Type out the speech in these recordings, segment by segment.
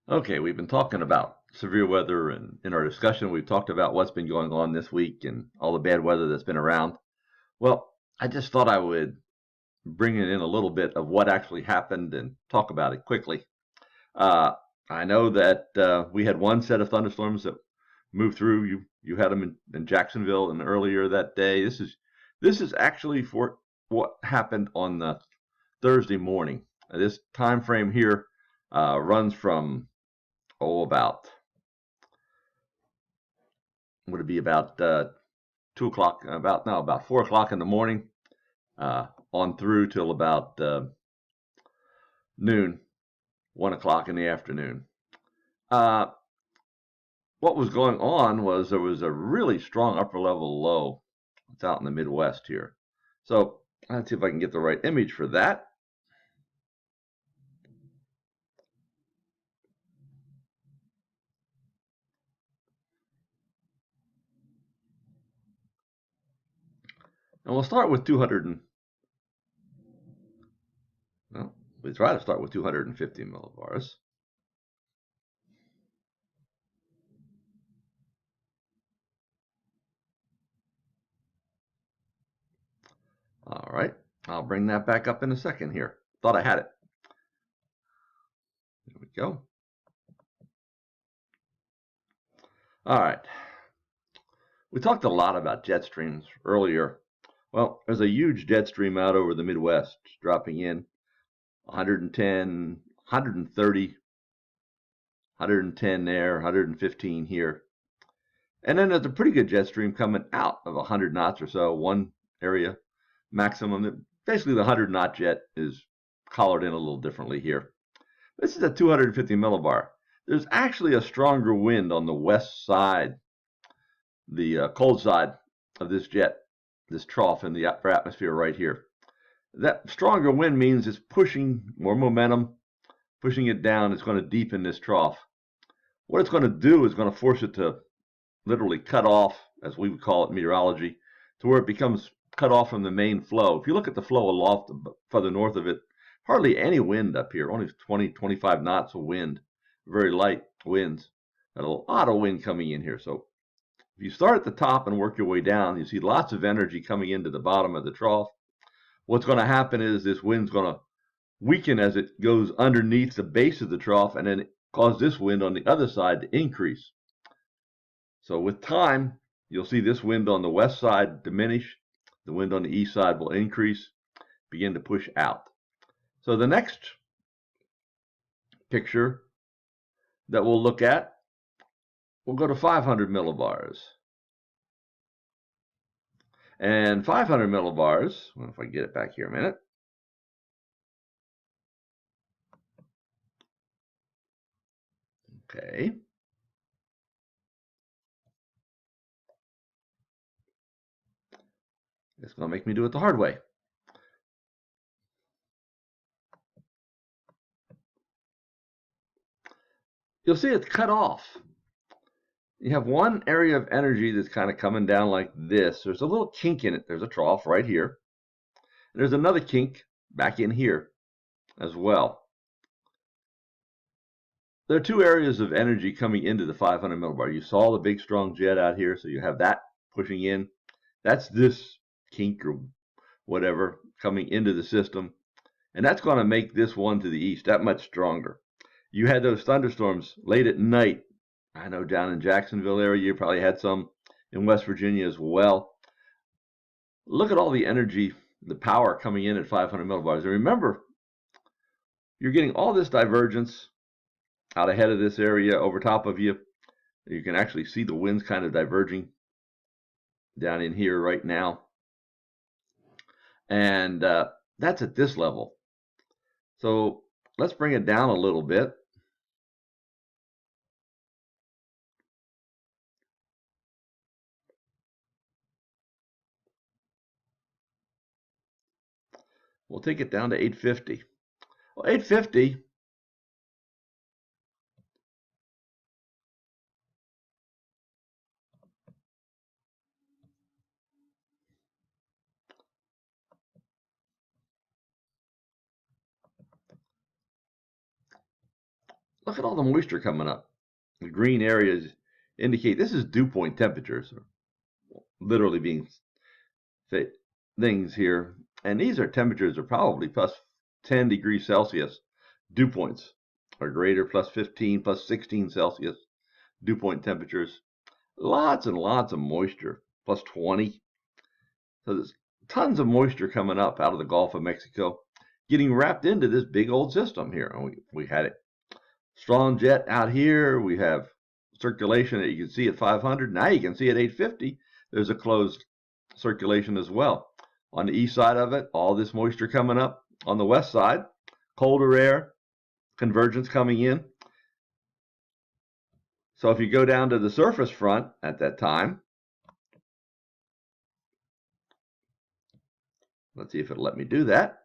Okay, we've been talking about severe weather, and in our discussion, we've talked about what's been going on this week and all the bad weather that's been around. Well, I just thought I would bring it in a little bit of what actually happened and talk about it quickly. Uh, I know that we had one set of thunderstorms that moved through. You had them in Jacksonville, and earlier that day. This is actually for what happened on the Thursday morning. This time frame here runs from about would it be about 2 o'clock, about 4 o'clock in the morning, on through till about noon, 1 o'clock in the afternoon. Uh, what was going on was there was a really strong upper level low. It's out in the Midwest here. So let's see if I can get the right image for that. And we'll start with 200 well, we try to start with 250 millibars. All right, I'll bring that back up in a second here. Thought I had it. There we go. All right. We talked a lot about jet streams earlier. Well, there's a huge jet stream out over the Midwest dropping in 110, 130, 110 there, 115 here. And then there's a pretty good jet stream coming out of 100 knots or so, one area maximum. Basically, the 100 knot jet is collared in a little differently here. This is a 250 millibar. There's actually a stronger wind on the west side, the cold side of this jet, this trough in the upper atmosphere right here. That stronger wind means it's pushing more momentum, pushing it down. It's going to deepen this trough. What it's going to do is going to force it to literally cut off, as we would call it in meteorology, to where it becomes cut off from the main flow. If you look at the flow aloft, further north of it, hardly any wind up here, only 20, 25 knots of wind, very light winds. Got a lot of wind coming in here. So if you start at the top and work your way down, you see lots of energy coming into the bottom of the trough. What's going to happen is this wind's going to weaken as it goes underneath the base of the trough and then cause this wind on the other side to increase. So with time, you'll see this wind on the west side diminish. The wind on the east side will increase, begin to push out. So the next picture that we'll look at, we'll go to 500 millibars. And 500 millibars, well, if I can get it back here a minute. Okay. It's going to make me do it the hard way. You'll see it's cut off. You have one area of energy that's kind of coming down like this. There's a little kink in it. There's a trough right here. And there's another kink back in here as well. There are two areas of energy coming into the 500 millibar. You saw the big strong jet out here, so you have that pushing in. That's this kink or whatever coming into the system. And that's going to make this one to the east that much stronger. You had those thunderstorms late at night. I know down in Jacksonville area, you probably had some in West Virginia as well. Look at all the energy, the power coming in at 500 millibars. And remember, you're getting all this divergence out ahead of this area over top of you. You can actually see the winds kind of diverging down in here right now. And that's at this level. So let's bring it down a little bit. We'll take it down to 850. Well, 850, look at all the moisture coming up. The green areas indicate this is dew point temperatures, literally being things here. And these are temperatures are probably plus 10 degrees Celsius. Dew points are greater, plus 15, plus 16 Celsius. Dew point temperatures. Lots and lots of moisture, plus 20. So there's tons of moisture coming up out of the Gulf of Mexico, getting wrapped into this big old system here. And we had it strong jet out here. We have circulation that you can see at 500. Now you can see at 850. There's a closed circulation as well. On the east side of it, all this moisture coming up. On the west side, colder air, convergence coming in. So if you go down to the surface front at that time, let's see if it'll let me do that.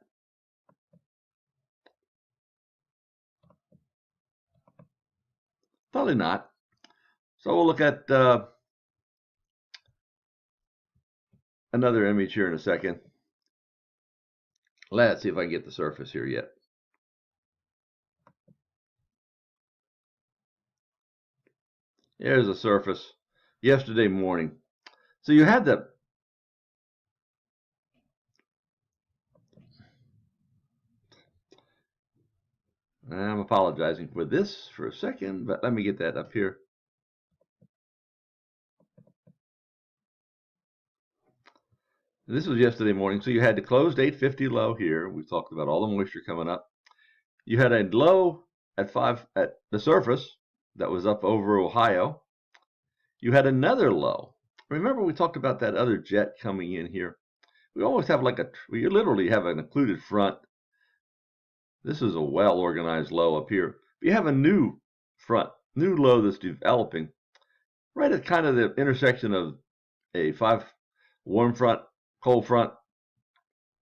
Probably not. So we'll look at another image here in a second. Let's see if I can get the surface here yet. Here's the surface yesterday morning. So you had the I'm apologizing for this for a second, but let me get that up here. This was yesterday morning. So you had the closed 850 low here. We talked about all the moisture coming up. You had a low at 5 at the surface that was up over Ohio. You had another low. Remember we talked about that other jet coming in here. We always have we literally have an occluded front. This is a well-organized low up here. You have a new front, new low that's developing right at kind of the intersection of a 5 warm front, cold front,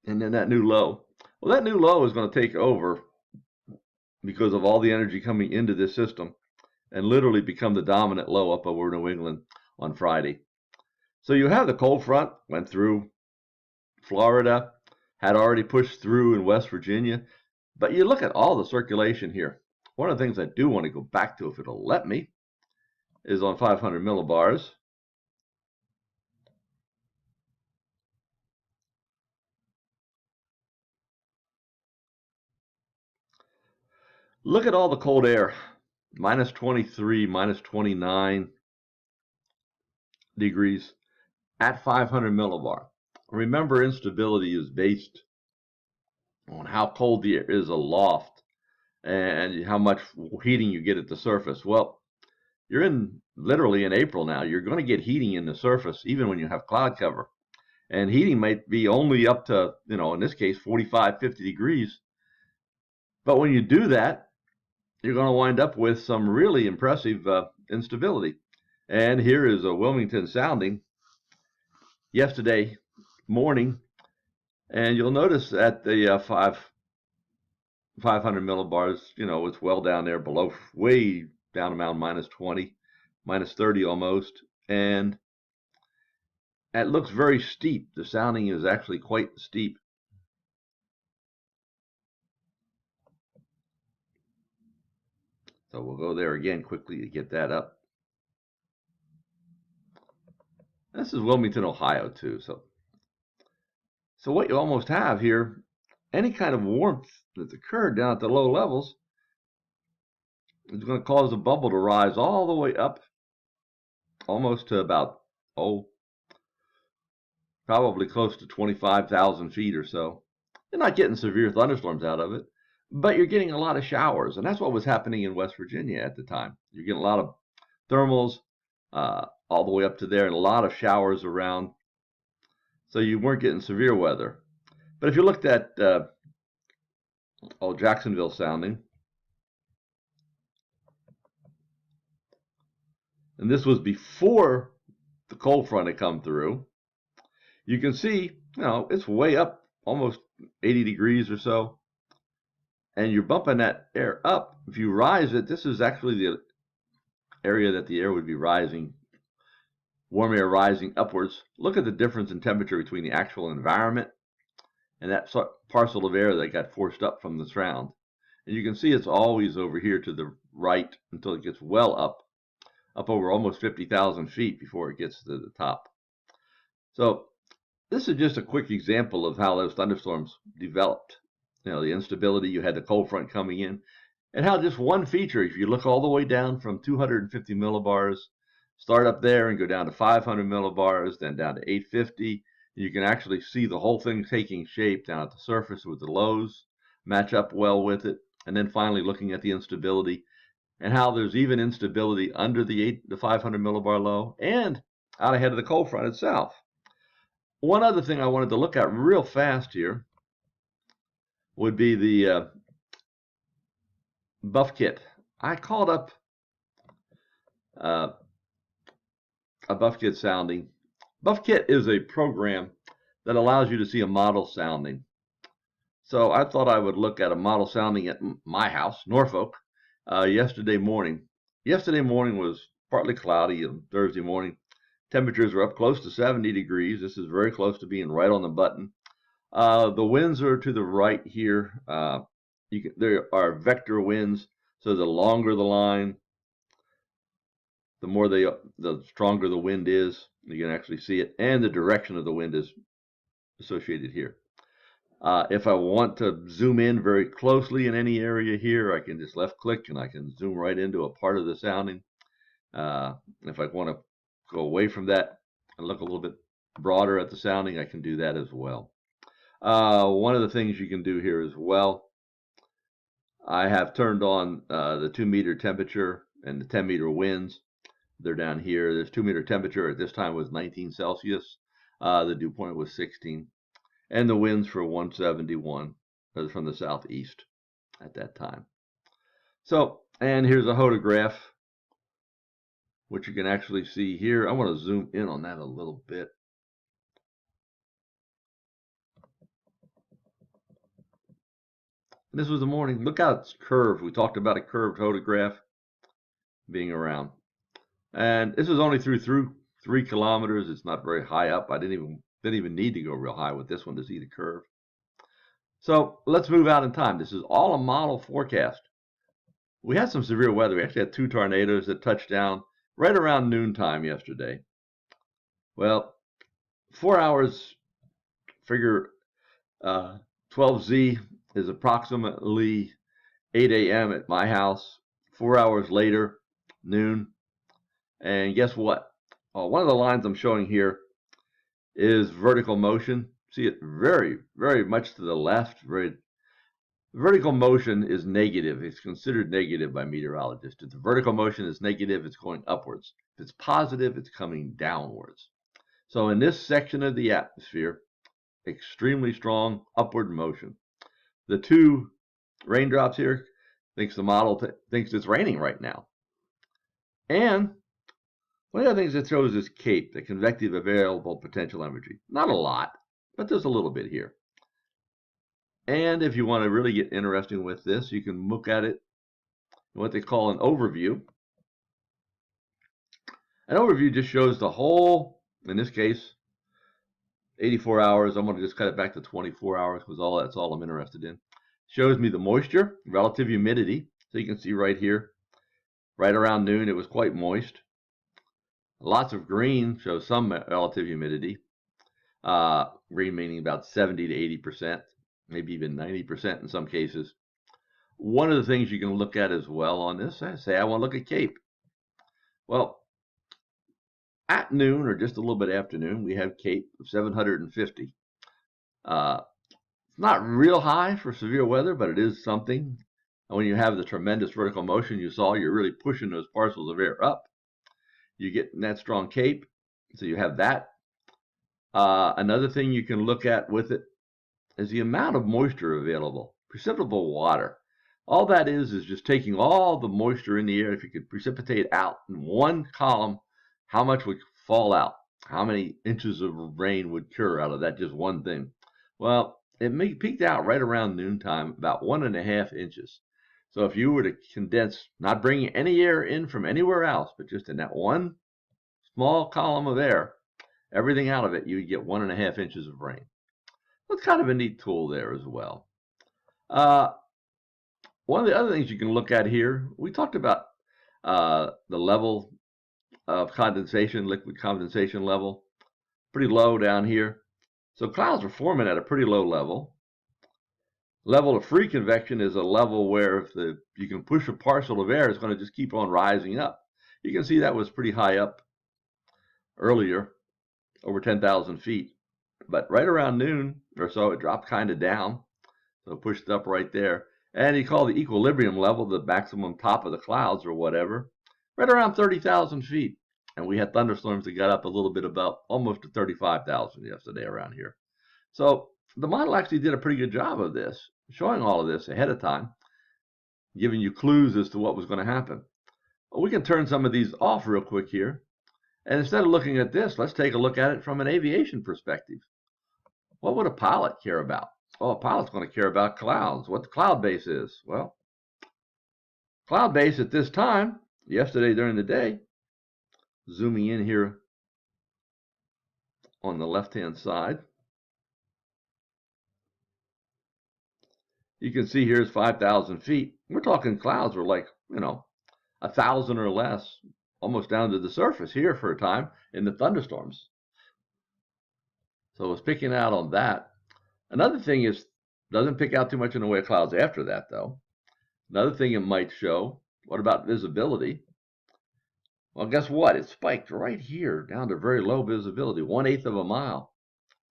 and then that new low. Well, that new low is going to take over because of all the energy coming into this system and literally become the dominant low up over New England on Friday. So you have the cold front, went through Florida, had already pushed through in West Virginia. But you look at all the circulation here. One of the things I do want to go back to, if it'll let me, is on 500 millibars. Look at all the cold air, minus 23, minus 29 degrees at 500 millibar. Remember, instability is based on how cold the air is aloft and how much heating you get at the surface. Well, you're literally in April now. You're going to get heating in the surface even when you have cloud cover. And heating might be only up to, in this case, 45, 50 degrees. But when you do that, you're going to wind up with some really impressive instability. And here is a Wilmington sounding yesterday morning. And you'll notice at the 500 millibars, it's well down there below, way down around minus 20, minus 30 almost. And it looks very steep. The sounding is actually quite steep. So we'll go there again quickly to get that up. This is Wilmington, Ohio, too. So what you almost have here, any kind of warmth that's occurred down at the low levels is going to cause the bubble to rise all the way up, almost to about, probably close to 25,000 feet or so. You're not getting severe thunderstorms out of it, but you're getting a lot of showers, and that's what was happening in West Virginia at the time. You're getting a lot of thermals all the way up to there, and a lot of showers around. So you weren't getting severe weather. But if you looked at Jacksonville sounding, and this was before the cold front had come through, you can see, it's way up, almost 80 degrees or so. And you're bumping that air up. If you rise it, this is actually the area that the air would be rising, warm air rising upwards. Look at the difference in temperature between the actual environment and that parcel of air that got forced up from the surround. And you can see it's always over here to the right until it gets well up over almost 50,000 feet before it gets to the top. So this is just a quick example of how those thunderstorms developed. You know, the instability, you had the cold front coming in, and how just one feature, if you look all the way down from 250 millibars, start up there and go down to 500 millibars, then down to 850, you can actually see the whole thing taking shape down at the surface with the lows, match up well with it, and then finally looking at the instability and how there's even instability under the 500 millibar low and out ahead of the cold front itself. One other thing I wanted to look at real fast here would be the Buff Kit. I called up a Buff Kit sounding. Buff Kit is a program that allows you to see a model sounding. So I thought I would look at a model sounding at my house, Norfolk, yesterday morning. Yesterday morning was partly cloudy on Thursday morning. Temperatures are up close to 70 degrees. This is very close to being right on the button. The winds are to the right here. There are vector winds, so the longer the line, the stronger the wind is. You can actually see it, and the direction of the wind is associated here. If I want to zoom in very closely in any area here, I can just left click and I can zoom right into a part of the sounding. If I want to go away from that and look a little bit broader at the sounding, I can do that as well. One of the things you can do here as well, I have turned on the 2-meter temperature and the 10-meter winds. They're down here. There's 2-meter temperature at this time was 19 Celsius. The dew point was 16. And the winds for 171 from the southeast at that time. So, and here's a photograph, which you can actually see here. I want to zoom in on that a little bit. And this was the morning. Look how it's curved. We talked about a curved photograph being around. And this is only through 3 kilometers. It's not very high up. I didn't even need to go real high with this one to see the curve. So let's move out in time. This is all a model forecast. We had some severe weather. We actually had 2 tornadoes that touched down right around noontime yesterday. Well, 4 hours, figure 12Z is approximately 8 a.m. at my house. 4 hours later, noon. And guess what? One of the lines I'm showing here is vertical motion. See it very, very much to the left. Vertical motion is negative. It's considered negative by meteorologists. If the vertical motion is negative, it's going upwards. If it's positive, it's coming downwards. So in this section of the atmosphere, extremely strong upward motion. The 2 raindrops here thinks the model thinks it's raining right now. And one of the things it shows is CAPE, the convective available potential energy. Not a lot, but there's a little bit here. And if you want to really get interesting with this, you can look at it in what they call an overview. An overview just shows the whole, in this case, 84 hours. I'm going to just cut it back to 24 hours because that's all I'm interested in. Shows me the moisture, relative humidity. So you can see right here, right around noon, it was quite moist. Lots of green shows some relative humidity. Green meaning about 70 to 80%, maybe even 90% in some cases. One of the things you can look at as well on this, say I want to look at CAPE. Well, at noon or just a little bit after noon, we have CAPE of 750. It's not real high for severe weather, but it is something. And when you have the tremendous vertical motion you saw, you're really pushing those parcels of air up. You get that strong CAPE, so you have that. Another thing you can look at with it is the amount of moisture available, precipitable water. All that is just taking all the moisture in the air. If you could precipitate out in one column, how much would fall out? How many inches of rain would cure out of that just one thing? Well, it peaked out right around noontime, about 1.5 inches. So if you were to condense, not bringing any air in from anywhere else, but just in that one small column of air, everything out of it, you would get 1.5 inches of rain. That's kind of a neat tool there as well. One of the other things you can look at here, we talked about the level of condensation, liquid condensation level, pretty low down here. So clouds are forming at a pretty low level. Level of free convection is a level where if you can push a parcel of air, it's going to just keep on rising up. You can see that was pretty high up earlier, over 10,000 feet. But right around noon or so, it dropped kind of down. So pushed up right there. And you call the equilibrium level, the maximum top of the clouds or whatever, right around 30,000 feet. And we had thunderstorms that got up a little bit above, almost to 35,000 yesterday around here. So the model actually did a pretty good job of this, showing all of this ahead of time, giving you clues as to what was going to happen. Well, we can turn some of these off real quick here. And instead of looking at this, let's take a look at it from an aviation perspective. What would a pilot care about? Well, a pilot's going to care about clouds. What the cloud base is? Well, cloud base at this time, yesterday during the day, zooming in here on the left-hand side, you can see here's 5,000 feet. We're talking clouds were like, 1,000 or less, almost down to the surface here for a time in the thunderstorms. So it was picking out on that. Another thing is, doesn't pick out too much in the way of clouds after that, though. Another thing it might show, what about visibility? Well, guess what? It spiked right here down to very low visibility, 1/8 of a mile,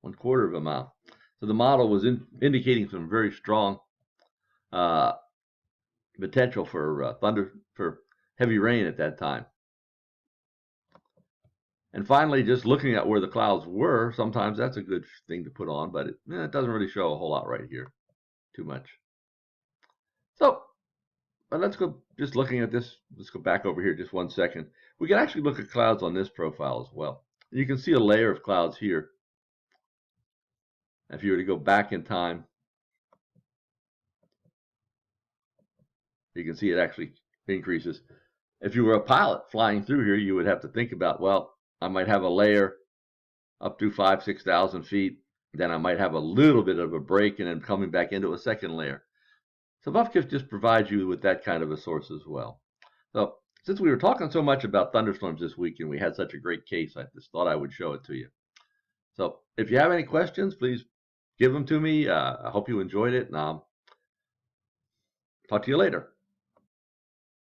1/4 of a mile. So the model was indicating some very strong potential for heavy rain at that time. And finally, just looking at where the clouds were, sometimes that's a good thing to put on, but it doesn't really show a whole lot right here, too much. So, but let's go, just looking at this, let's go back over here just 1 second. We can actually look at clouds on this profile as well. You can see a layer of clouds here. If you were to go back in time, you can see it actually increases. If you were a pilot flying through here, you would have to think about, well, I might have a layer up to 5,000 to 6,000 feet. Then I might have a little bit of a break and then coming back into a second layer. So Bufkif just provides you with that kind of a source as well. So since we were talking so much about thunderstorms this week and we had such a great case, I just thought I would show it to you. So if you have any questions, please give them to me. I hope you enjoyed it, and I'll talk to you later.